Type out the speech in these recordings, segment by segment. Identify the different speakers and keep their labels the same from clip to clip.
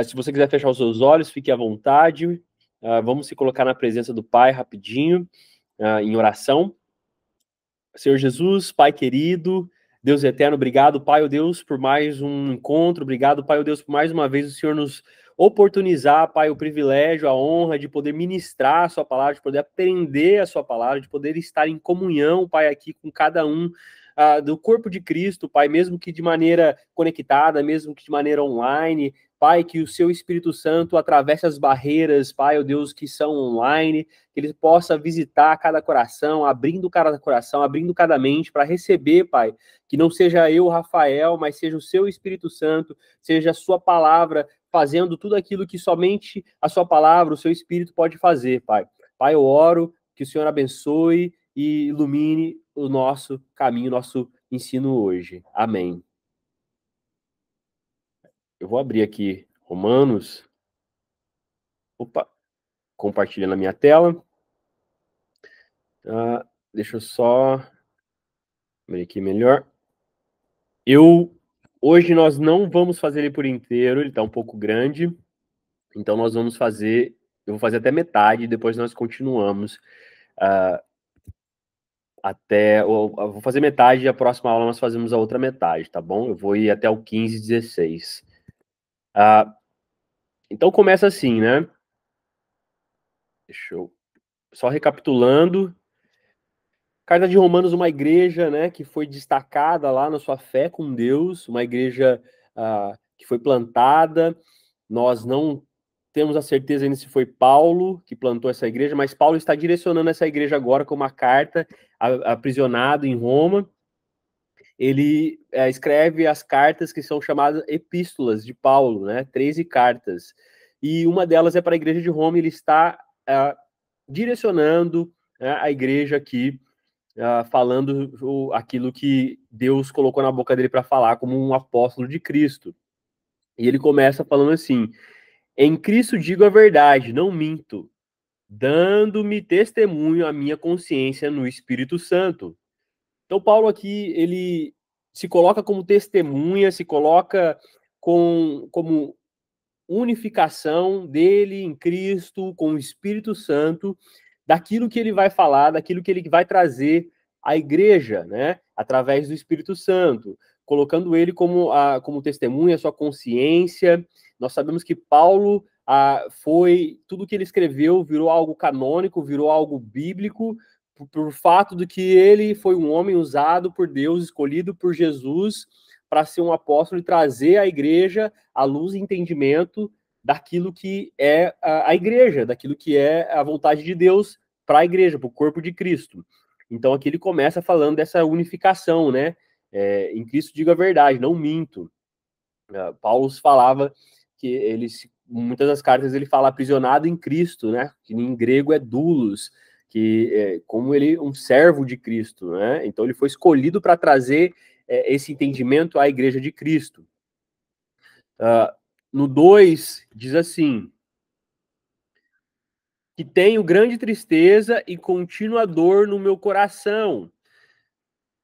Speaker 1: Se você quiser fechar os seus olhos, fique à vontade. Vamos se colocar na presença do Pai rapidinho, em oração. Senhor Jesus, Pai querido, Deus eterno, obrigado, Pai, ó Deus, por mais um encontro, obrigado, Pai, ó Deus, por mais uma vez o Senhor nos oportunizar, Pai, o privilégio, a honra de poder ministrar a sua palavra, de poder aprender a sua palavra, de poder estar em comunhão, Pai, aqui com cada um do corpo de Cristo, Pai, mesmo que de maneira conectada, mesmo que de maneira online, Pai, que o seu Espírito Santo atravesse as barreiras, Pai, ó Deus, que são online, que ele possa visitar cada coração, abrindo cada coração, abrindo cada mente para receber, Pai, que não seja eu, Rafael, mas seja o seu Espírito Santo, seja a sua palavra fazendo tudo aquilo que somente a sua palavra, o seu Espírito pode fazer, Pai. Pai, eu oro que o Senhor abençoe e ilumine o nosso caminho, o nosso ensino hoje. Amém. Eu vou abrir aqui Romanos. Opa, compartilhando a minha tela. Deixa eu só abrir aqui melhor. Hoje nós não vamos fazer ele por inteiro, ele está um pouco grande, então nós vamos fazer, eu vou fazer até metade, depois nós continuamos eu vou fazer metade e a próxima aula nós fazemos a outra metade, tá bom? Eu vou ir até o 15, 16. Então começa assim, né? Deixa eu... Só recapitulando, Carta de Romanos, uma igreja, né, que foi destacada lá na sua fé com Deus, uma igreja que foi plantada. Nós não temos a certeza ainda se foi Paulo que plantou essa igreja, mas Paulo está direcionando essa igreja agora com uma carta, aprisionado em Roma. Ele escreve as cartas que são chamadas epístolas de Paulo, né, 13 cartas. E uma delas é para a igreja de Roma, ele está direcionando, né, a igreja aqui, falando aquilo que Deus colocou na boca dele para falar como um apóstolo de Cristo. E ele começa falando assim: em Cristo digo a verdade, não minto, dando-me testemunho a minha consciência no Espírito Santo. Então, Paulo aqui, ele se coloca como testemunha, se coloca como unificação dele em Cristo, com o Espírito Santo, daquilo que ele vai falar, daquilo que ele vai trazer à igreja, né, através do Espírito Santo, colocando ele como testemunha, sua consciência. Nós sabemos que Paulo tudo que ele escreveu virou algo canônico, virou algo bíblico, por fato de que ele foi um homem usado por Deus, escolhido por Jesus para ser um apóstolo e trazer à igreja a luz e entendimento daquilo que é a igreja, daquilo que é a vontade de Deus para a igreja, para o corpo de Cristo. Então aqui ele começa falando dessa unificação, né? Em Cristo digo a verdade, não minto. Paulo falava que muitas das cartas ele fala aprisionado em Cristo, né? Que em grego é doulos, que como ele um servo de Cristo, né? Então ele foi escolhido para trazer esse entendimento à igreja de Cristo. No 2 diz assim: que tenho grande tristeza e contínua dor no meu coração.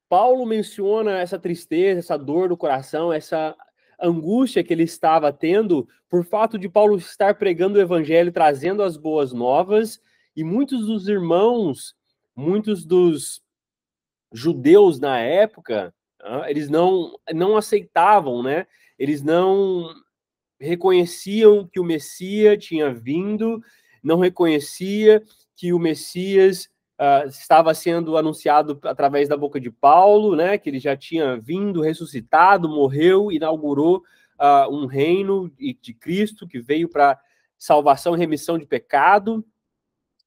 Speaker 1: Paulo menciona essa tristeza, essa dor do coração, essa angústia que ele estava tendo por fato de Paulo estar pregando o evangelho, trazendo as boas novas, e muitos dos irmãos, muitos dos judeus na época, eles não aceitavam, né? Eles não reconheciam que o Messias tinha vindo, não reconhecia que o Messias estava sendo anunciado através da boca de Paulo, né, que ele já tinha vindo, ressuscitado, morreu, inaugurou um reino de Cristo que veio para salvação e remissão de pecado.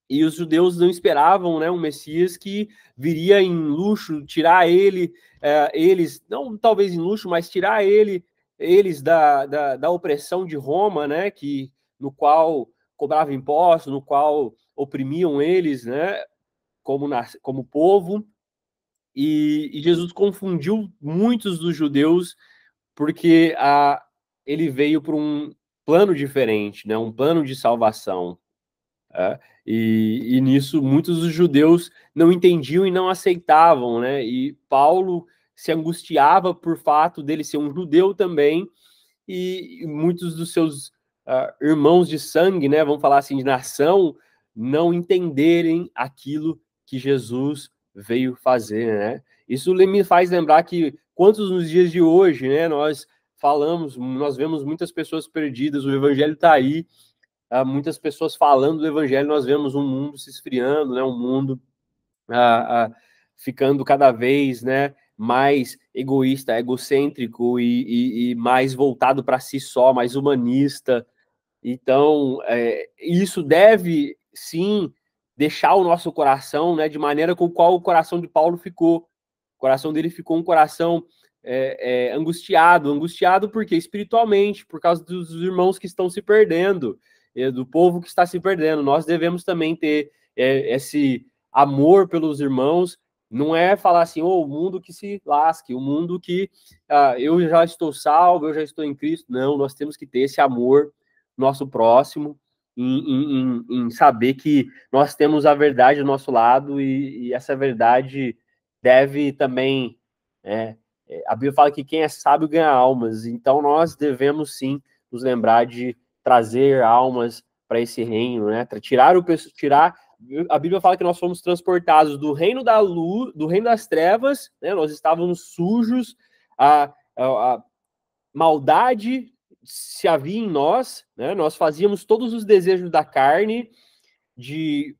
Speaker 1: E os judeus não esperavam, né, um Messias que viria em luxo, tirar eles, não talvez em luxo, mas tirar eles da opressão de Roma, né, no qual cobrava impostos, no qual oprimiam eles, né, como povo. E Jesus confundiu muitos dos judeus porque ele veio para um plano diferente, né, um plano de salvação. E nisso muitos dos judeus não entendiam e não aceitavam, né? E Paulo se angustiava por fato dele ser um judeu também, e muitos dos seus irmãos de sangue, né, vamos falar assim, de nação, não entenderem aquilo que Jesus veio fazer, né? Isso me faz lembrar que quantos nos dias de hoje, né, nós vemos muitas pessoas perdidas, o evangelho está aí, muitas pessoas falando do evangelho, nós vemos um mundo se esfriando, né, um mundo ficando cada vez, né, mais egoísta, egocêntrico e mais voltado para si só, mais humanista. Então, isso deve, sim, deixar o nosso coração, né, de maneira com qual o coração de Paulo ficou. O coração dele ficou um coração angustiado porque espiritualmente, por causa dos irmãos que estão se perdendo, do povo que está se perdendo. Nós devemos também ter esse amor pelos irmãos. Não é falar assim, o mundo que se lasque, o mundo que eu já estou salvo, eu já estou em Cristo. Não, nós temos que ter esse amor nosso próximo, em saber que nós temos a verdade do nosso lado e essa verdade deve também. A Bíblia fala que quem é sábio ganha almas, então nós devemos sim nos lembrar de trazer almas para esse reino, né? Tirar. A Bíblia fala que nós fomos transportados do reino da luz, do reino das trevas, né? Nós estávamos sujos, a maldade se havia em nós, né? Nós fazíamos todos os desejos da carne, de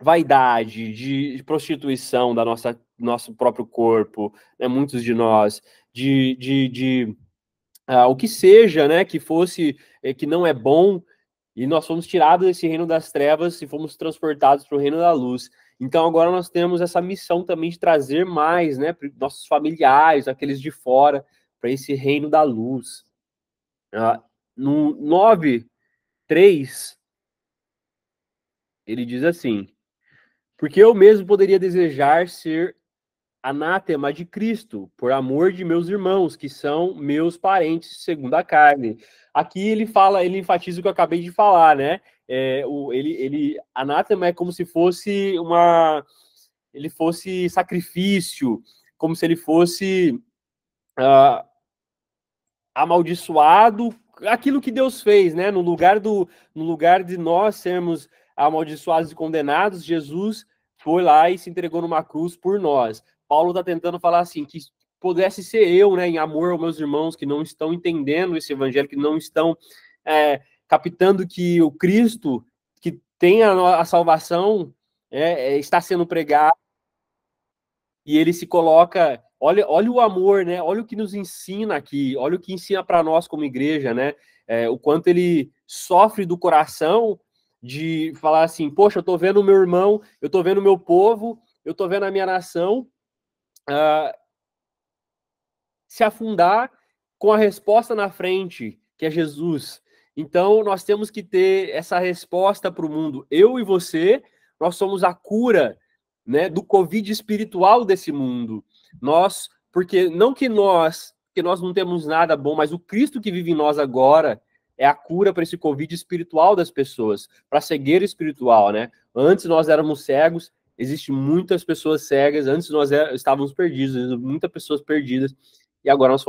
Speaker 1: vaidade, de prostituição da nosso próprio corpo, né? Muitos de nós, o que seja, né? Que fosse, que não é bom, e nós fomos tirados desse reino das trevas e fomos transportados para o reino da luz. Então agora nós temos essa missão também de trazer mais, né? Nossos familiares, aqueles de fora, para esse reino da luz. No 9:3, ele diz assim: porque eu mesmo poderia desejar ser anátema de Cristo, por amor de meus irmãos, que são meus parentes segundo a carne. Aqui ele enfatiza o que eu acabei de falar, né? Anátema é como se fosse ele fosse sacrifício, como se ele fosse amaldiçoado, aquilo que Deus fez, né? No lugar de nós sermos amaldiçoados e condenados, Jesus foi lá e se entregou numa cruz por nós. Paulo está tentando falar assim, que pudesse ser eu, né, em amor aos meus irmãos que não estão entendendo esse evangelho, que não estão captando que o Cristo, que tem a salvação, está sendo pregado, e ele se coloca. Olha o amor, né? Olha o que nos ensina aqui, olha o que ensina para nós como igreja, né? O quanto ele sofre do coração de falar assim: poxa, eu tô vendo o meu irmão, eu tô vendo o meu povo, eu tô vendo a minha nação se afundar com a resposta na frente, que é Jesus. Então, nós temos que ter essa resposta para o mundo. Eu e você, nós somos a cura, né, do Covid espiritual desse mundo. Porque não que nós não temos nada bom, mas o Cristo que vive em nós agora é a cura para esse Covid espiritual das pessoas, para a cegueira espiritual, né? Antes nós éramos cegos, existem muitas pessoas cegas, antes nós estávamos perdidos, muitas pessoas perdidas, e agora nós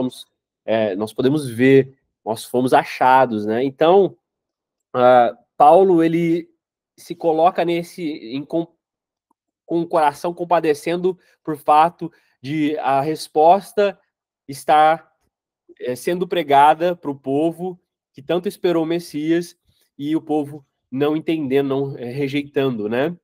Speaker 1: podemos ver, nós fomos achados, né? Então, Paulo, ele se coloca com o coração compadecendo por fato de a resposta estar sendo pregada para o povo que tanto esperou o Messias e o povo não entendendo, não rejeitando, né?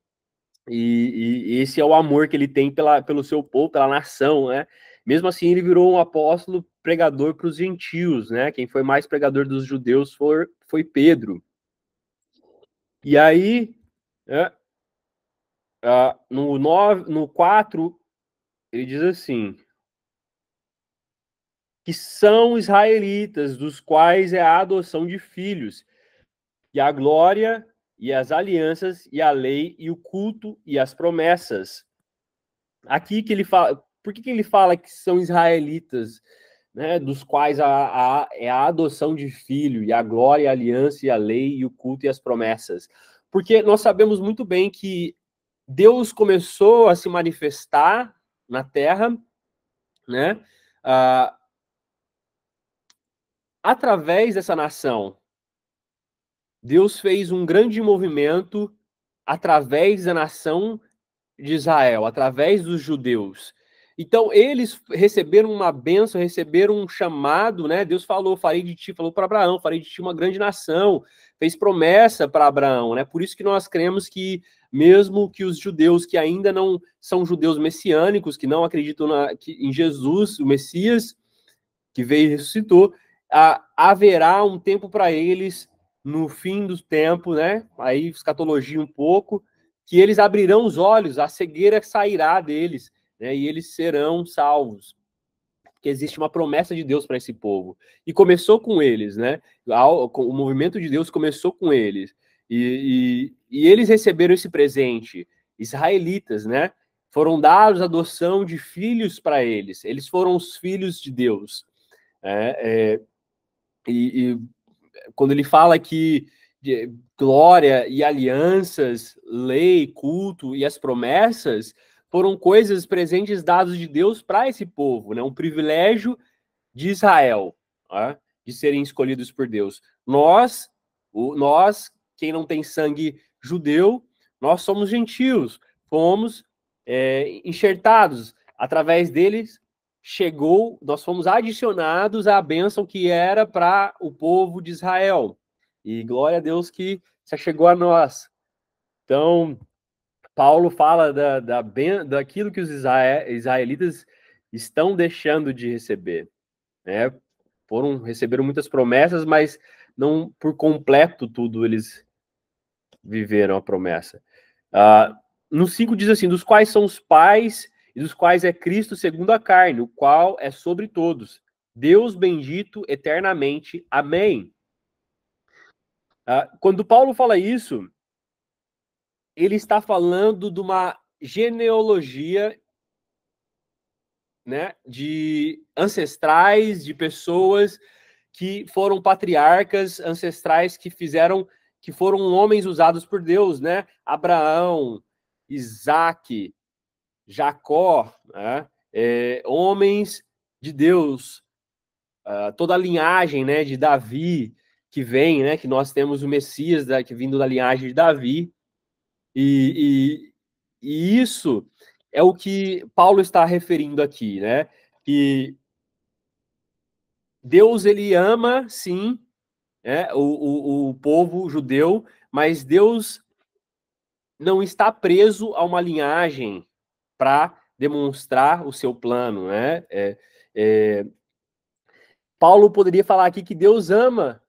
Speaker 1: E esse é o amor que ele tem pelo seu povo, pela nação, né? Mesmo assim, ele virou um apóstolo pregador para os gentios, né? Quem foi mais pregador dos judeus foi Pedro. E aí, no 4, ele diz assim: que são israelitas, dos quais é a adoção de filhos, e a glória, e as alianças, e a lei, e o culto, e as promessas. Aqui que ele fala, por que ele fala que são israelitas, né, dos quais é a adoção de filho, e a glória, a aliança, e a lei, e o culto, e as promessas? Porque nós sabemos muito bem que Deus começou a se manifestar na Terra, né, através dessa nação. Deus fez um grande movimento através da nação de Israel, através dos judeus. Então, eles receberam uma bênção, receberam um chamado, né? Deus falou, farei de ti, falou para Abraão, farei de ti uma grande nação, fez promessa para Abraão, né? Por isso que nós cremos que, mesmo que os judeus que ainda não são judeus messiânicos, que não acreditam em Jesus, o Messias, que veio e ressuscitou, haverá um tempo para eles no fim do tempo, né? Aí escatologia um pouco, que eles abrirão os olhos, a cegueira sairá deles, né? E eles serão salvos. Porque existe uma promessa de Deus para esse povo. E começou com eles, né? O movimento de Deus começou com eles. E eles receberam esse presente, israelitas, né? Foram dados a adoção de filhos para eles. Eles foram os filhos de Deus. E quando ele fala que glória e alianças, lei, culto e as promessas foram coisas presentes dados de Deus para esse povo, né? Um privilégio de Israel, né? De serem escolhidos por Deus. Nós, quem não tem sangue judeu, nós somos gentios, fomos enxertados através deles. Nós fomos adicionados à bênção que era para o povo de Israel. E glória a Deus que se chegou a nós. Então, Paulo fala daquilo que os israelitas estão deixando de receber, né? Receberam muitas promessas, mas não por completo tudo eles viveram a promessa. No 5 diz assim, dos quais são os pais e dos quais é Cristo segundo a carne, o qual é sobre todos. Deus bendito eternamente. Amém. Quando Paulo fala isso, ele está falando de uma genealogia, né, de ancestrais, de pessoas que foram patriarcas ancestrais que foram homens usados por Deus, né? Abraão, Isaac, Jacó, né? Homens de Deus, toda a linhagem, né, de Davi que vem, né? Que nós temos o Messias que vindo da linhagem de Davi, e isso é o que Paulo está referindo aqui, né? Que Deus, ele ama, sim, o povo judeu, mas Deus não está preso a uma linhagem para demonstrar o seu plano, né? Paulo poderia falar aqui que Deus ama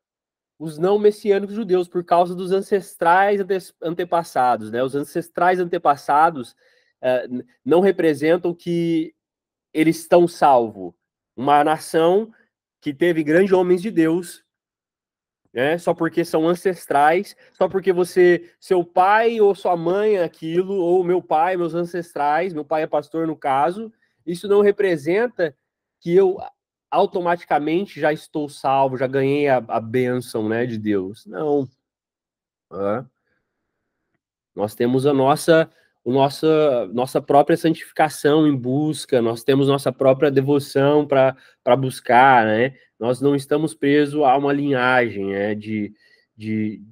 Speaker 1: os não messiânicos judeus por causa dos ancestrais antepassados, né? Os ancestrais antepassados não representam que eles estão salvos. Uma nação que teve grandes homens de Deus, né? Só porque são ancestrais, só porque seu pai ou sua mãe é aquilo, ou meu pai, meus ancestrais, meu pai é pastor no caso, isso não representa que eu automaticamente já estou salvo, já ganhei a bênção, né, de Deus. Não. Nós temos nossa própria santificação em busca, nós temos nossa própria devoção para buscar, né? Nós não estamos presos a uma linhagem, né, de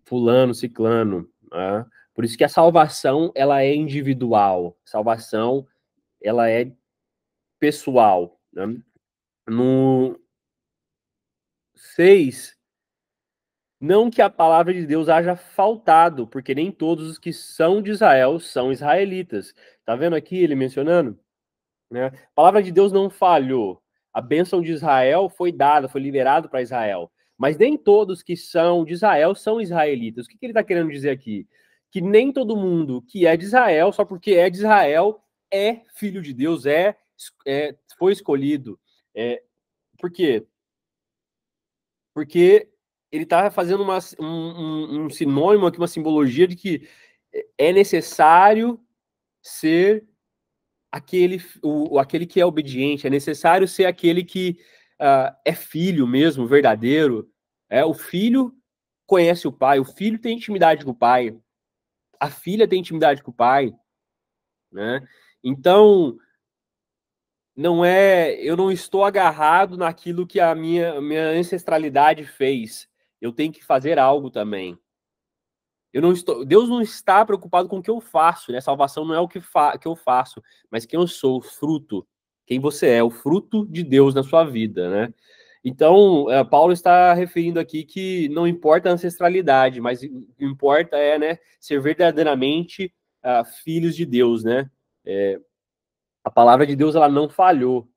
Speaker 1: fulano, ciclano, né? Por isso que a salvação, ela é individual, salvação, ela é pessoal, né? No 6, não que a palavra de Deus haja faltado, porque nem todos os que são de Israel são israelitas. Tá vendo aqui ele mencionando? Né? A palavra de Deus não falhou. A bênção de Israel foi dada, foi liberada para Israel. Mas nem todos que são de Israel são israelitas. O que ele está querendo dizer aqui? Que nem todo mundo que é de Israel, só porque é de Israel, é filho de Deus, foi escolhido. Por quê? Porque ele está fazendo um sinônimo aqui, uma simbologia de que é necessário ser aquele que é obediente, é necessário ser aquele que é filho mesmo, verdadeiro. O filho conhece o pai, o filho tem intimidade com o pai, a filha tem intimidade com o pai, né? Então, eu não estou agarrado naquilo que a minha ancestralidade fez. eu tenho que fazer algo também. Deus não está preocupado com o que eu faço, né? Salvação não é o que eu faço, mas quem eu sou, o fruto, quem você é, o fruto de Deus na sua vida, né? Então, Paulo está referindo aqui que não importa a ancestralidade, mas o que importa é, né, ser verdadeiramente filhos de Deus, né? A palavra de Deus, ela não falhou.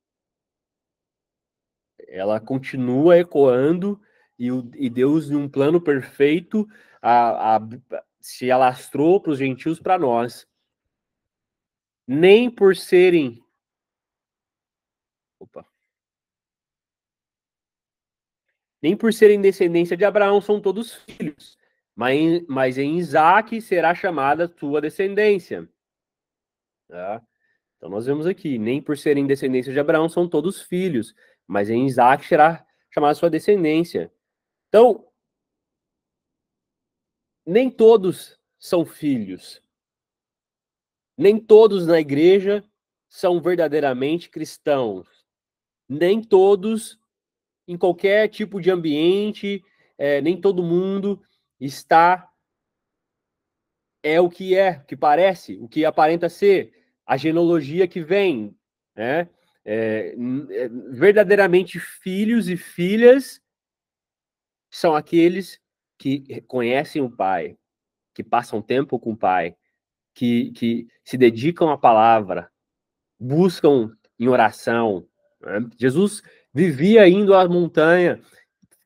Speaker 1: Ela continua ecoando e Deus, em um plano perfeito, se alastrou para os gentios, para nós. Nem por serem... Nem por serem descendência de Abraão são todos filhos, mas em Isaac será chamada tua descendência. Tá? Então nós vemos aqui, nem por serem descendência de Abraão são todos filhos, mas em Isaac será chamada sua descendência. Então, nem todos são filhos. Nem todos na igreja são verdadeiramente cristãos. Nem todos, em qualquer tipo de ambiente, nem todo mundo está... o que parece, o que aparenta ser, a genealogia que vem, né? Verdadeiramente filhos e filhas são aqueles que conhecem o Pai, que passam tempo com o Pai, que se dedicam à palavra, buscam em oração. Né? Jesus vivia indo à montanha,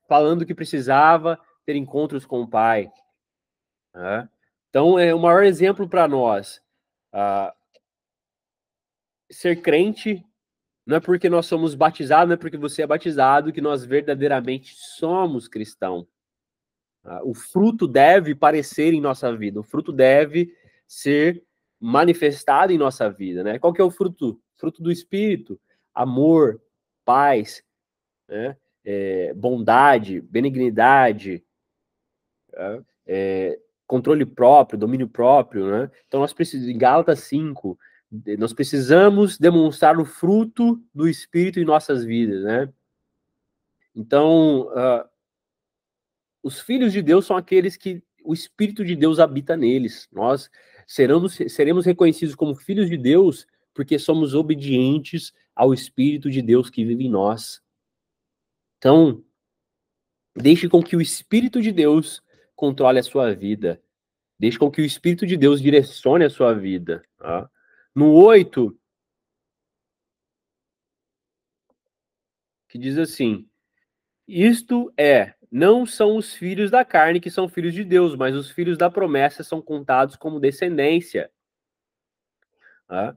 Speaker 1: falando que precisava ter encontros com o Pai. Né? Então, o maior exemplo para nós, ser crente não é porque nós somos batizados, não é porque você é batizado que nós verdadeiramente somos cristãos. O fruto deve parecer em nossa vida, o fruto deve ser manifestado em nossa vida, né? Qual que é o fruto? Fruto do Espírito: amor, paz, né? Bondade, benignidade, controle próprio, domínio próprio, né? Então nós precisamos, em Gálatas 5, nós precisamos demonstrar o fruto do Espírito em nossas vidas, né? Então, os filhos de Deus são aqueles que o Espírito de Deus habita neles. Nós seremos reconhecidos como filhos de Deus porque somos obedientes ao Espírito de Deus que vive em nós. Então, deixe com que o Espírito de Deus controle a sua vida. Deixe com que o Espírito de Deus direcione a sua vida. Tá? No 8, que diz assim: isto não são os filhos da carne que são filhos de Deus, mas os filhos da promessa são contados como descendência. Tá?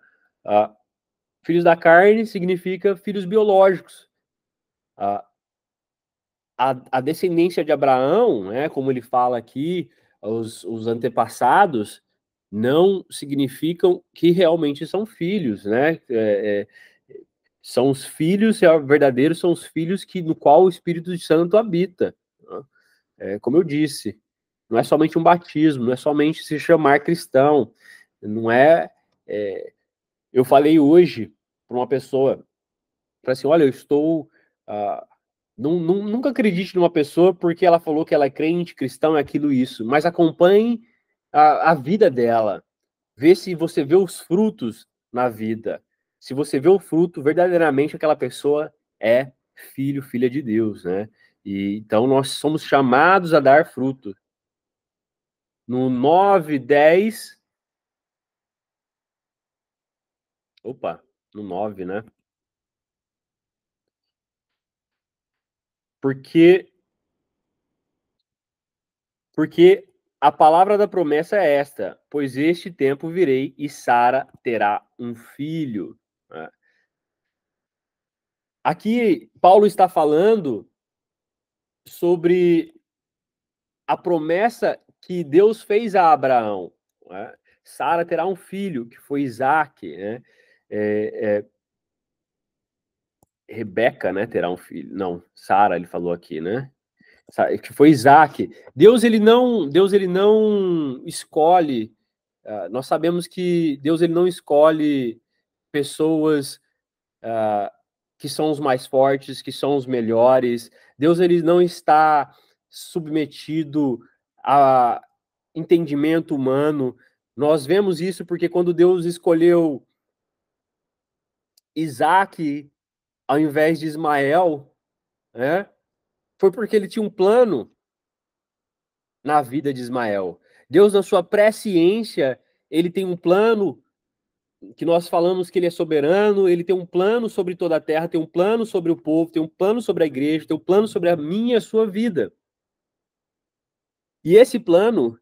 Speaker 1: Filhos da carne significa filhos biológicos. A descendência de Abraão, né, como ele fala aqui, os antepassados, não significam que realmente são filhos, né? São os filhos verdadeiros, são os filhos no qual o Espírito Santo habita. Como eu disse, não é somente um batismo, não é somente se chamar cristão, não é... Eu falei hoje para uma pessoa, assim, olha, eu estou... nunca acredite numa pessoa porque ela falou que ela é crente, cristão, é aquilo, isso, mas acompanhe a vida dela, vê se você vê os frutos na vida. Se você vê o fruto, verdadeiramente aquela pessoa é filho, filha de Deus, né? E então nós somos chamados a dar fruto. No 9, 10... no 9, né? Porque a palavra da promessa é esta: pois este tempo virei e Sara terá um filho. Aqui, Paulo está falando sobre a promessa que Deus fez a Abraão. Né? Sara terá um filho, que foi Isaac. Né? Rebeca, né, terá um filho. Não, Sara, ele falou aqui, né? Que foi Isaac. Deus ele não escolhe. Nós sabemos que Deus ele não escolhe pessoas que são os mais fortes, que são os melhores. Deus ele não está submetido a entendimento humano. Nós vemos isso porque quando Deus escolheu Isaac ao invés de Ismael, né, foi porque ele tinha um plano na vida de Ismael. Deus, na sua presciência, ele tem um plano que nós falamos que ele é soberano, ele tem um plano sobre toda a terra, tem um plano sobre o povo, tem um plano sobre a igreja, tem um plano sobre a minha e a sua vida. E esse plano,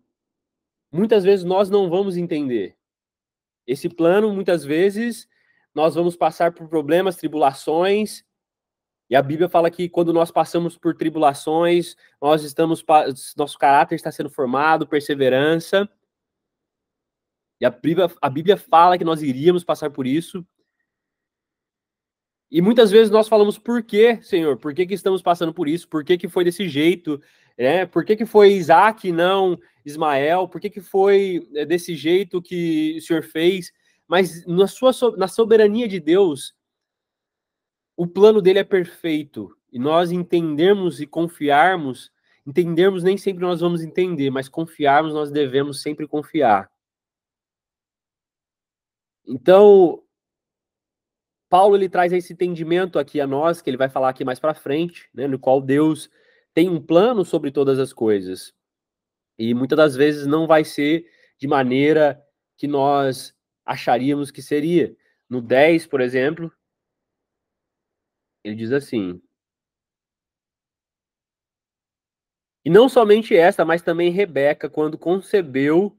Speaker 1: muitas vezes nós não vamos entender. Esse plano, muitas vezes, nós vamos passar por problemas, tribulações, e a Bíblia fala que quando nós passamos por tribulações, nosso caráter está sendo formado, perseverança. E a Bíblia fala que nós iríamos passar por isso. E muitas vezes nós falamos, por que, Senhor? Por que estamos passando por isso? Por que foi desse jeito? Por que foi Isaac e não Ismael? Por que foi desse jeito que o Senhor fez? Mas na soberania de Deus, o plano dele é perfeito. E nós entendermos e confiarmos, entendermos nem sempre nós vamos entender, mas confiarmos nós devemos sempre confiar. Então, Paulo ele traz esse entendimento aqui a nós, que ele vai falar aqui mais para frente, né, no qual Deus tem um plano sobre todas as coisas. E muitas das vezes não vai ser de maneira que nós acharíamos que seria. No 10, por exemplo, ele diz assim: e não somente esta, mas também Rebeca, quando concebeu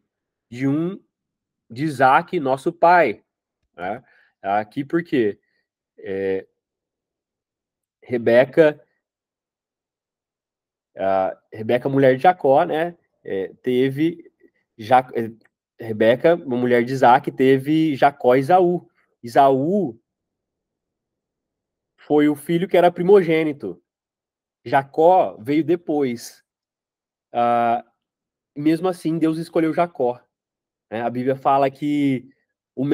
Speaker 1: de Isaac, nosso pai. Né? Aqui por quê? Rebeca, mulher de Jacó, né? Rebeca, uma mulher de Isaac, teve Jacó e Esaú. Esaú foi o filho que era primogênito. Jacó veio depois. Mesmo assim, Deus escolheu Jacó. Né? A Bíblia fala que o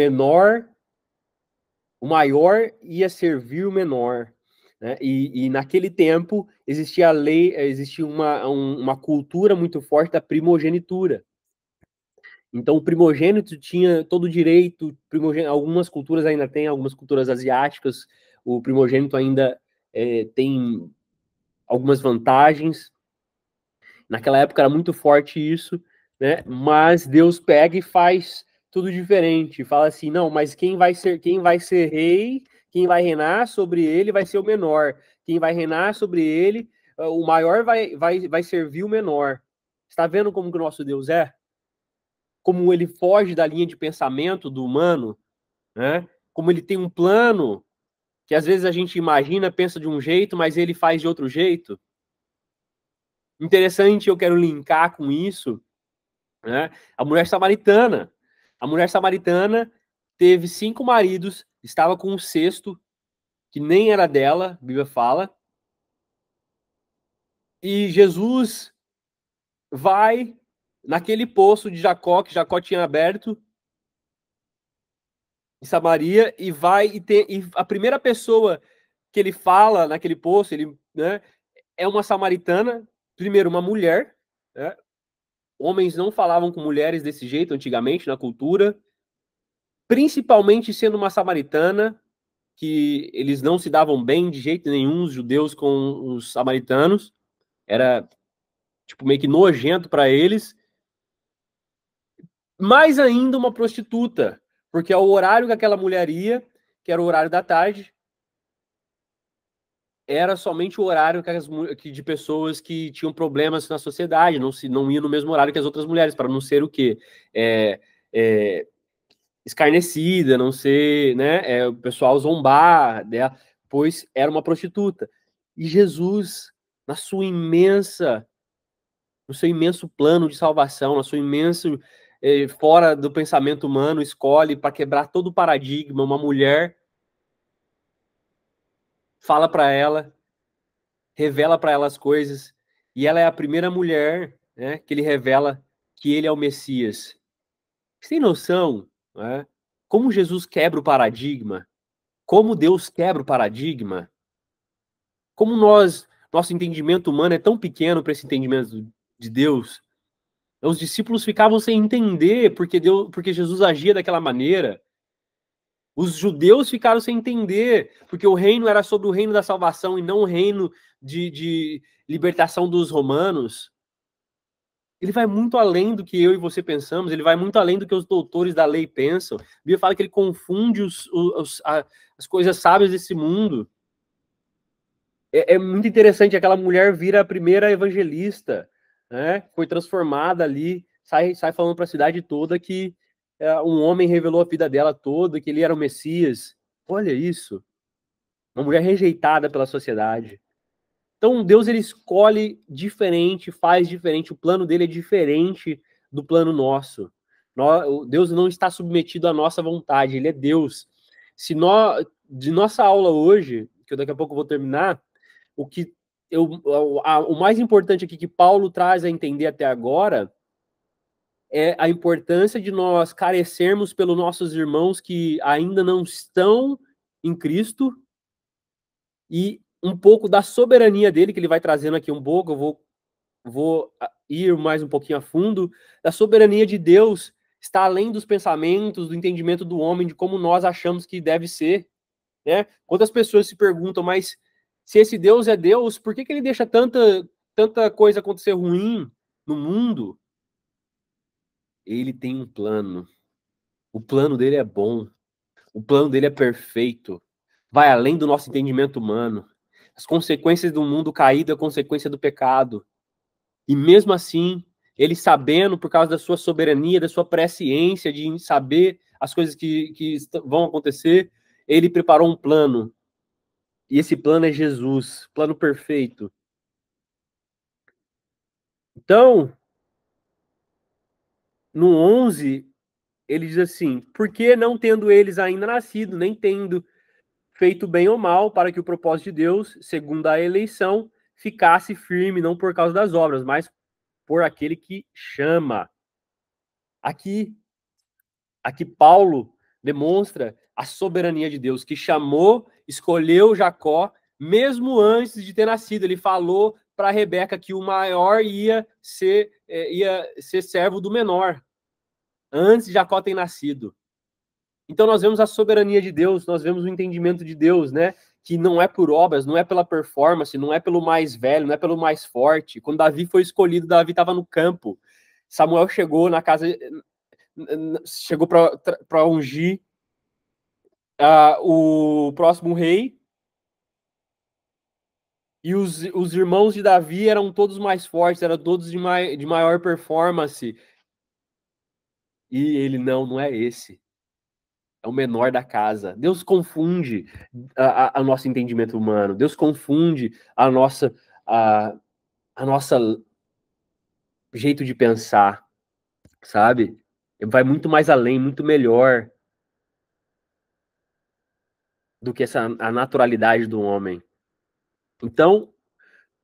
Speaker 1: maior ia servir o menor. Né? E naquele tempo existia a lei, existia uma cultura muito forte da primogenitura. Então o primogênito tinha todo o direito, algumas culturas ainda têm, algumas culturas asiáticas, o primogênito ainda tem algumas vantagens. Naquela época era muito forte isso, né? Mas Deus pega e faz tudo diferente. Fala assim, não, mas quem vai ser rei, quem vai reinar sobre ele vai ser o menor. Quem vai reinar sobre ele, o maior vai servir o menor. Está vendo como que o nosso Deus é? Como ele foge da linha de pensamento do humano, né? Como ele tem um plano que às vezes a gente imagina, pensa de um jeito, mas ele faz de outro jeito. Interessante, eu quero linkar com isso, né? A mulher samaritana. A mulher samaritana teve 5 maridos, estava com um sexto, que nem era dela, a Bíblia fala. E Jesus vai naquele poço de Jacó, que Jacó tinha aberto, em Samaria, e a primeira pessoa que ele fala naquele poço, né, é uma samaritana, primeiro uma mulher, né? Homens não falavam com mulheres desse jeito antigamente na cultura, principalmente sendo uma samaritana, que eles não se davam bem de jeito nenhum, os judeus com os samaritanos, era tipo meio que nojento para eles. Mais ainda uma prostituta, porque é o horário que aquela mulher ia, que era o horário da tarde, era somente o horário de pessoas que tinham problemas na sociedade, não ia no mesmo horário que as outras mulheres, para não ser o quê? Escarnecida, não ser, né? O pessoal zombar dela, pois era uma prostituta. E Jesus, no seu imenso plano de salvação, no seu imenso, fora do pensamento humano, escolhe para quebrar todo o paradigma, uma mulher, fala para ela, revela para ela as coisas, e ela é a primeira mulher, né, que ele revela que ele é o Messias. Você tem noção, né, como Jesus quebra o paradigma? Como Deus quebra o paradigma? Como nós nosso entendimento humano é tão pequeno para esse entendimento de Deus. Os discípulos ficavam sem entender porque Jesus agia daquela maneira. Os judeus ficaram sem entender, porque o reino era sobre o reino da salvação e não o reino de libertação dos romanos. Ele vai muito além do que eu e você pensamos, ele vai muito além do que os doutores da lei pensam. A Bíblia fala que ele confunde as coisas sábias desse mundo. É muito interessante, aquela mulher vira a primeira evangelista, né? Foi transformada ali, sai falando para a cidade toda que um homem revelou a vida dela toda, que ele era o Messias. Olha isso. Uma mulher rejeitada pela sociedade. Então, Deus, ele escolhe diferente, faz diferente. O plano dele é diferente do plano nosso. Deus não está submetido à nossa vontade, ele é Deus. De nossa aula hoje, que eu daqui a pouco vou terminar, o mais importante aqui que Paulo traz a entender até agora é a importância de nós carecermos pelos nossos irmãos que ainda não estão em Cristo, e um pouco da soberania dele, que ele vai trazendo aqui um pouco, eu vou ir mais um pouquinho a fundo, da soberania de Deus está além dos pensamentos, do entendimento do homem, de como nós achamos que deve ser, né? Quantas pessoas se perguntam, mas se esse Deus é Deus, por que ele deixa tanta coisa acontecer ruim no mundo? Ele tem um plano. O plano dele é bom. O plano dele é perfeito. Vai além do nosso entendimento humano. As consequências do mundo caído é consequência do pecado. E mesmo assim, ele sabendo, por causa da sua soberania, da sua presciência, de saber as coisas que vão acontecer, ele preparou um plano. E esse plano é Jesus, plano perfeito. Então, no 11, ele diz assim: por que não tendo eles ainda nascido, nem tendo feito bem ou mal, para que o propósito de Deus, segundo a eleição, ficasse firme, não por causa das obras, mas por aquele que chama. Aqui Paulo demonstra a soberania de Deus, que chamou, escolheu Jacó, mesmo antes de ter nascido. Ele falou para Rebeca que o maior ia ser servo do menor, antes de Jacó ter nascido. Então nós vemos a soberania de Deus, nós vemos o entendimento de Deus, né? Que não é por obras, não é pela performance, não é pelo mais velho, não é pelo mais forte. Quando Davi foi escolhido, Davi estava no campo. Samuel chegou na casa, chegou para ungir o próximo rei, e os irmãos de Davi eram todos mais fortes, eram todos de maior performance. E ele não é esse. É o menor da casa. Deus confunde o nosso entendimento humano. Deus confunde a nossa jeito de pensar, sabe? Vai muito mais além, muito melhor do que a naturalidade do homem. Então,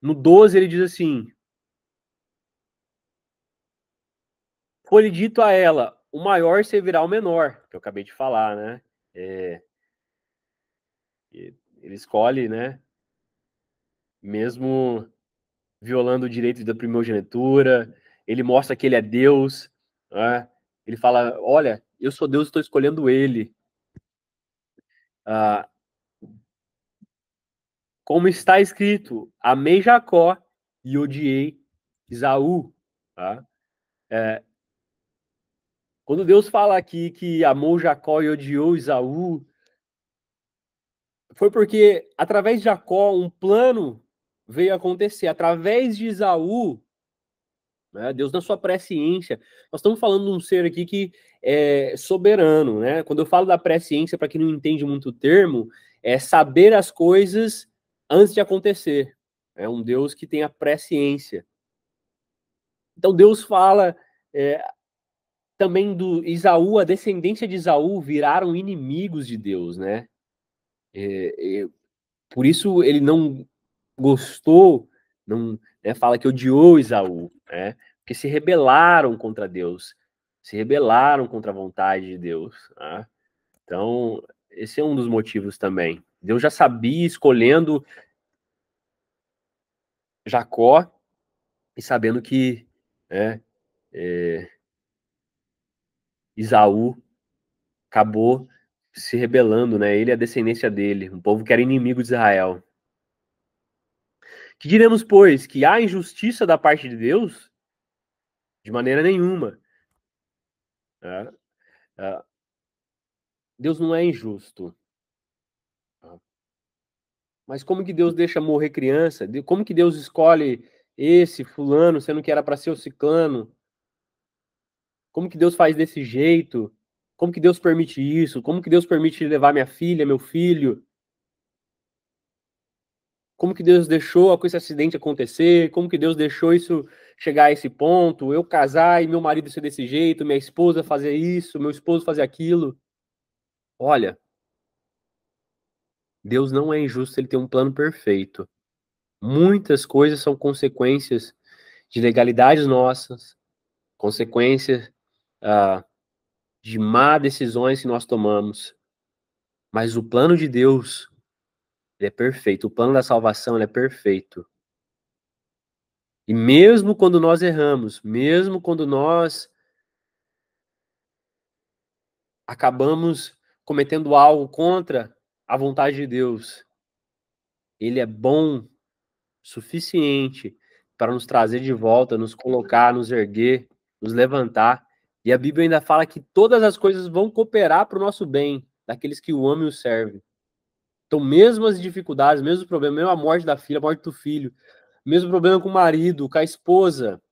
Speaker 1: no 12 ele diz assim: foi-lhe dito a ela, o maior servirá ao menor, que eu acabei de falar, né? Ele escolhe, né? Mesmo violando o direito da primogenitura, ele mostra que ele é Deus, né? Ele fala, olha, eu sou Deus, estou escolhendo ele. Como está escrito, amei Jacó e odiei Esaú. Tá? Quando Deus fala aqui que amou Jacó e odiou Esaú, foi porque através de Jacó um plano veio acontecer. Através de Esaú, né, Deus na sua presciência, nós estamos falando de um ser aqui que é soberano, né? Quando eu falo da presciência, para quem não entende muito o termo, é saber as coisas antes de acontecer. É um Deus que tem a presciência. Então Deus fala também do Esaú, a descendência de Esaú viraram inimigos de Deus, né? Por isso ele não gostou, não, né, fala que odiou Esaú, né? Porque se rebelaram contra Deus, se rebelaram contra a vontade de Deus. Né? Então, esse é um dos motivos também. Deus já sabia, escolhendo Jacó, e sabendo que, né, Esaú acabou se rebelando, né? Ele e a descendência dele, um povo que era inimigo de Israel. Que diremos, pois, que há injustiça da parte de Deus? De maneira nenhuma. Deus não é injusto. Mas como que Deus deixa morrer criança? Como que Deus escolhe esse fulano, sendo que era para ser o ciclano? Como que Deus faz desse jeito? Como que Deus permite isso? Como que Deus permite levar minha filha, meu filho? Como que Deus deixou esse acidente acontecer? Como que Deus deixou isso chegar a esse ponto? Eu casar e meu marido ser desse jeito, minha esposa fazer isso, meu esposo fazer aquilo. Olha, Deus não é injusto, ele tem um plano perfeito. Muitas coisas são consequências de legalidades nossas, consequências de má decisões que nós tomamos. Mas o plano de Deus, ele é perfeito. O plano da salvação, ele é perfeito. E mesmo quando nós erramos, mesmo quando nós acabamos cometendo algo contra a vontade de Deus, ele é bom suficiente para nos trazer de volta, nos colocar, nos erguer, nos levantar. E a Bíblia ainda fala que todas as coisas vão cooperar para o nosso bem, daqueles que o amam e o servem. Então, mesmo as dificuldades, mesmo o problema, mesmo a morte da filha, a morte do filho, mesmo problema com o marido, com a esposa,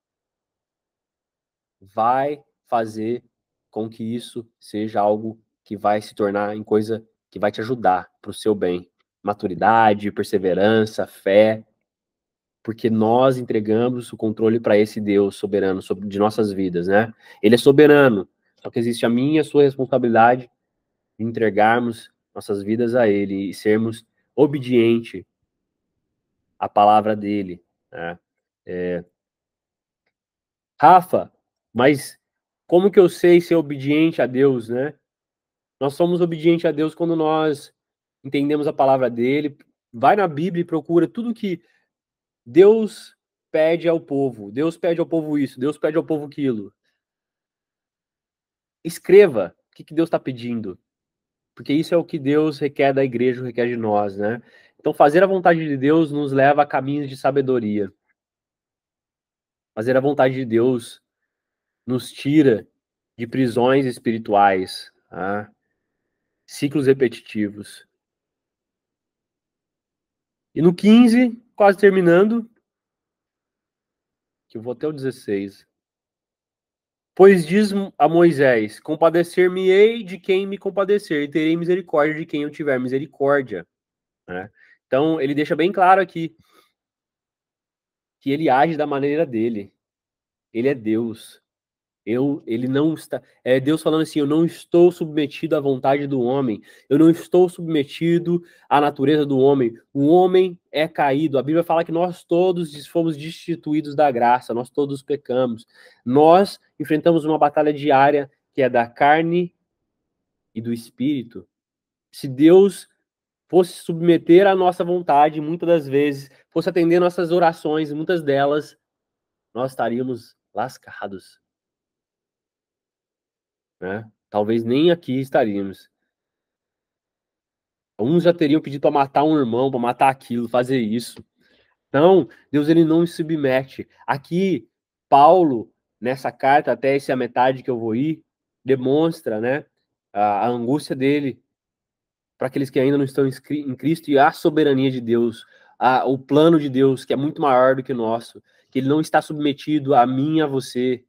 Speaker 1: vai fazer com que isso seja algo que vai se tornar em coisa que vai te ajudar para o seu bem. Maturidade, perseverança, fé, porque nós entregamos o controle para esse Deus soberano de nossas vidas, né? Ele é soberano, só que existe a minha e a sua responsabilidade de entregarmos nossas vidas a Ele e sermos obedientes à palavra dele, né? Rafa, mas como que eu sei ser obediente a Deus, né? Nós somos obedientes a Deus quando nós entendemos a palavra dele, vai na Bíblia e procura tudo que Deus pede ao povo. Deus pede ao povo isso, Deus pede ao povo aquilo. Escreva o que Deus está pedindo, porque isso é o que Deus requer da igreja, requer de nós, né? Então, fazer a vontade de Deus nos leva a caminhos de sabedoria. Fazer a vontade de Deus nos tira de prisões espirituais, tá? Ciclos repetitivos. E no 15, quase terminando, que eu vou até o 16. Pois diz a Moisés: compadecer-me-ei de quem me compadecer, e terei misericórdia de quem eu tiver misericórdia. Né? Então, ele deixa bem claro aqui que ele age da maneira dele. Ele é Deus. Ele não está. É Deus falando assim: eu não estou submetido à vontade do homem. Eu não estou submetido à natureza do homem. O homem é caído. A Bíblia fala que nós todos fomos destituídos da graça. Nós todos pecamos. Nós enfrentamos uma batalha diária que é da carne e do espírito. Se Deus fosse submeter à nossa vontade, muitas das vezes, fosse atender nossas orações, muitas delas, nós estaríamos lascados. Né? Talvez nem aqui estaríamos. Uns já teriam pedido para matar um irmão, para matar aquilo, fazer isso. Então, Deus ele não se submete. Aqui, Paulo, nessa carta, até essa metade que eu vou ir, demonstra, né, a angústia dele para aqueles que ainda não estão em Cristo e a soberania de Deus, o plano de Deus, que é muito maior do que o nosso, que ele não está submetido a mim e a você,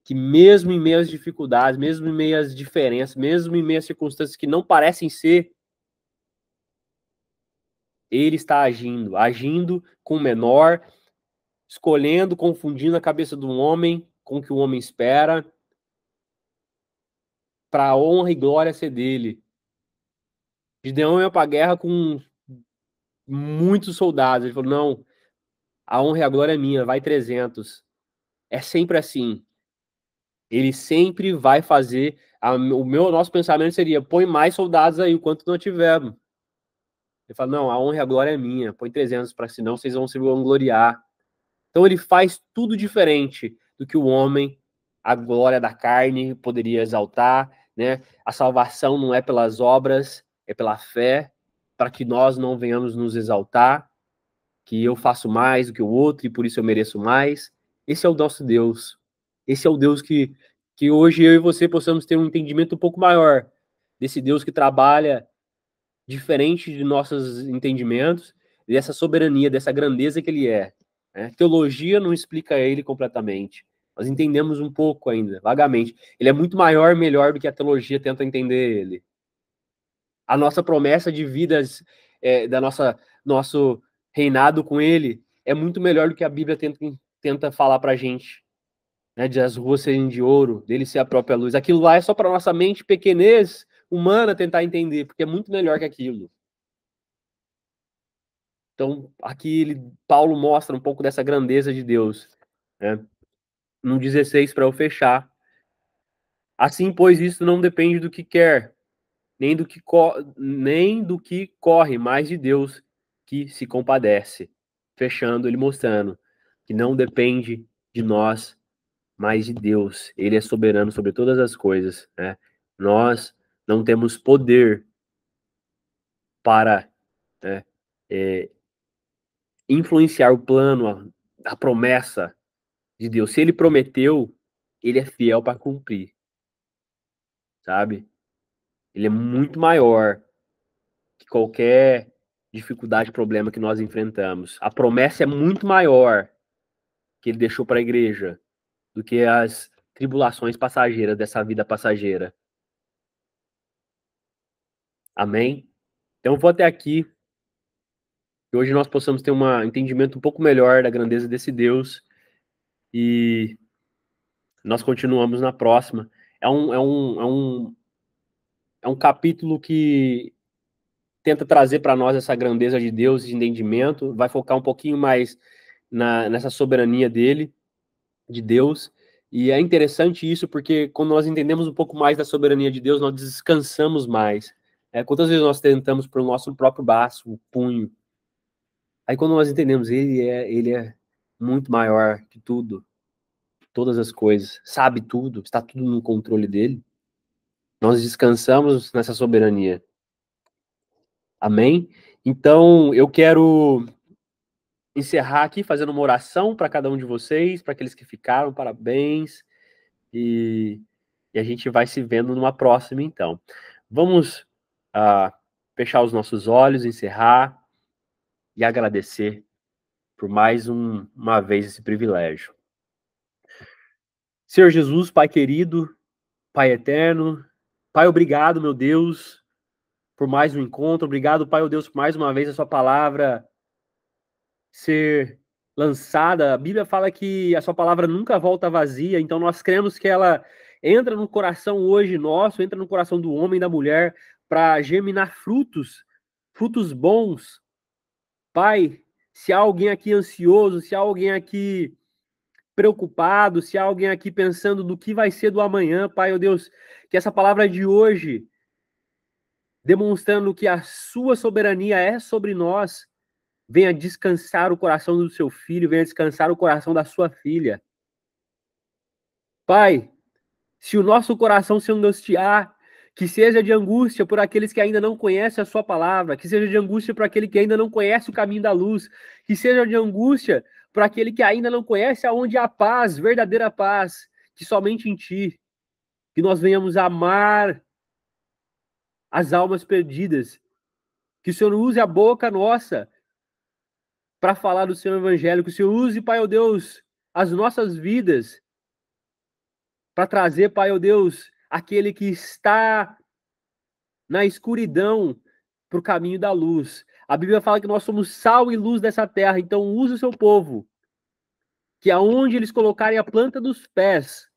Speaker 1: que mesmo em meio às dificuldades, mesmo em meio às diferenças, mesmo em meio às circunstâncias que não parecem ser, ele está agindo com o menor, escolhendo, confundindo a cabeça do homem com o que o homem espera, para a honra e glória ser dele. Gideão ia para a guerra com muitos soldados. Ele falou: não, a honra e a glória é minha, vai 300. É sempre assim. Ele sempre vai fazer. Nosso pensamento seria: põe mais soldados aí, o quanto não tivermos. Ele fala, não, a honra e a glória é minha, põe 300 para senão vocês vão se vangloriar. Então ele faz tudo diferente do que o homem, a glória da carne, poderia exaltar, né? A salvação não é pelas obras, é pela fé, para que nós não venhamos nos exaltar, que eu faço mais do que o outro e por isso eu mereço mais. Esse é o nosso Deus. Esse é o Deus que hoje eu e você possamos ter um entendimento um pouco maior desse Deus que trabalha diferente de nossos entendimentos, dessa soberania, dessa grandeza que ele é. Né? Teologia não explica ele completamente. Nós entendemos um pouco ainda, vagamente. Ele é muito maior e melhor do que a teologia tenta entender ele. A nossa promessa de vidas, da nosso reinado com ele, é muito melhor do que a Bíblia tenta falar pra gente. Né, de as ruas serem de ouro, dele ser a própria luz. Aquilo lá é só para nossa mente pequenez humana tentar entender, porque é muito melhor que aquilo. Então, aqui Paulo mostra um pouco dessa grandeza de Deus. Né? No 16, para eu fechar. Assim, pois, isso não depende do que quer, nem do que corre, mas de Deus que se compadece. Fechando, ele mostrando que não depende de nós, mas de Deus. Ele é soberano sobre todas as coisas. Né? Nós não temos poder para né, influenciar o plano, a promessa de Deus. Se ele prometeu, ele é fiel para cumprir, sabe? Ele é muito maior que qualquer dificuldade, problema que nós enfrentamos. A promessa é muito maior que ele deixou para a igreja do que as tribulações passageiras dessa vida passageira. Amém? Então eu vou até aqui. Que hoje nós possamos ter um entendimento um pouco melhor da grandeza desse Deus e nós continuamos na próxima. É um capítulo que tenta trazer para nós essa grandeza de Deus, de entendimento, vai focar um pouquinho mais nessa soberania dele, de Deus, e é interessante isso porque quando nós entendemos um pouco mais da soberania de Deus, nós descansamos mais. Quantas vezes nós tentamos pelo nosso próprio braço, o punho, aí quando nós entendemos, ele é muito maior que tudo, todas as coisas, sabe tudo, está tudo no controle dele, nós descansamos nessa soberania. Amém? Então, eu quero encerrar aqui fazendo uma oração para cada um de vocês, para aqueles que ficaram, parabéns. E a gente vai se vendo numa próxima, então. Vamos fechar os nossos olhos, encerrar e agradecer por mais uma vez esse privilégio. Senhor Jesus, Pai querido, Pai eterno, Pai, obrigado, meu Deus, por mais um encontro. Obrigado, Pai, oh Deus, por mais uma vez a sua palavra ser lançada. A Bíblia fala que a sua palavra nunca volta vazia, então nós cremos que ela entra no coração hoje nosso, entra no coração do homem e da mulher para germinar frutos, frutos bons. Pai, se há alguém aqui ansioso, se há alguém aqui preocupado, se há alguém aqui pensando no que vai ser do amanhã, Pai, oh Deus, que essa palavra de hoje, demonstrando que a sua soberania é sobre nós, venha descansar o coração do seu filho, venha descansar o coração da sua filha. Pai, se o nosso coração se angustiar, que seja de angústia por aqueles que ainda não conhecem a sua palavra, que seja de angústia por aquele que ainda não conhece o caminho da luz, que seja de angústia por aquele que ainda não conhece aonde há paz, verdadeira paz, que somente em ti, que nós venhamos amar as almas perdidas, que o Senhor use a boca nossa para falar do seu evangelho, que o Senhor use, Pai, ó Deus, as nossas vidas para trazer, Pai, ó Deus, aquele que está na escuridão para o caminho da luz. A Bíblia fala que nós somos sal e luz dessa terra, então use o seu povo, que aonde eles colocarem a planta dos pés,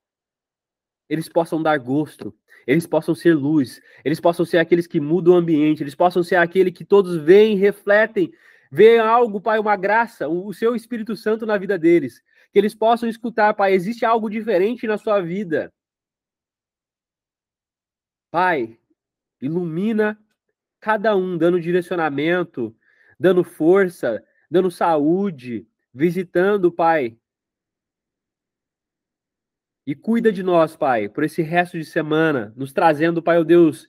Speaker 1: eles possam dar gosto, eles possam ser luz, eles possam ser aqueles que mudam o ambiente, eles possam ser aquele que todos veem, refletem, veem algo, Pai, uma graça, o seu Espírito Santo na vida deles, que eles possam escutar, Pai, existe algo diferente na sua vida. Pai, ilumina cada um dando direcionamento, dando força, dando saúde, visitando, Pai. E cuida de nós, Pai, por esse resto de semana, nos trazendo, Pai, ó Deus,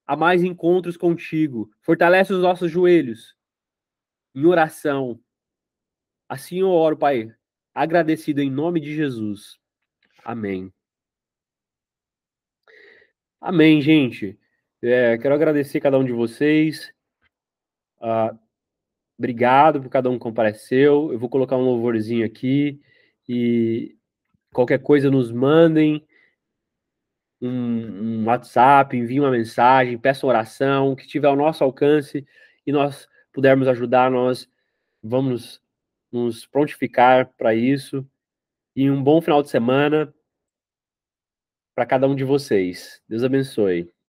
Speaker 1: a mais encontros contigo. Fortalece os nossos joelhos em oração. Assim eu oro, Pai, agradecido em nome de Jesus. Amém. Amém, gente. Quero agradecer cada um de vocês. Ah, obrigado por cada um que compareceu. Eu vou colocar um louvorzinho aqui e qualquer coisa nos mandem um WhatsApp, enviem uma mensagem, peçam oração, que tiver ao nosso alcance e nós pudermos ajudar, nós vamos nos prontificar para isso. E um bom final de semana para cada um de vocês. Deus abençoe.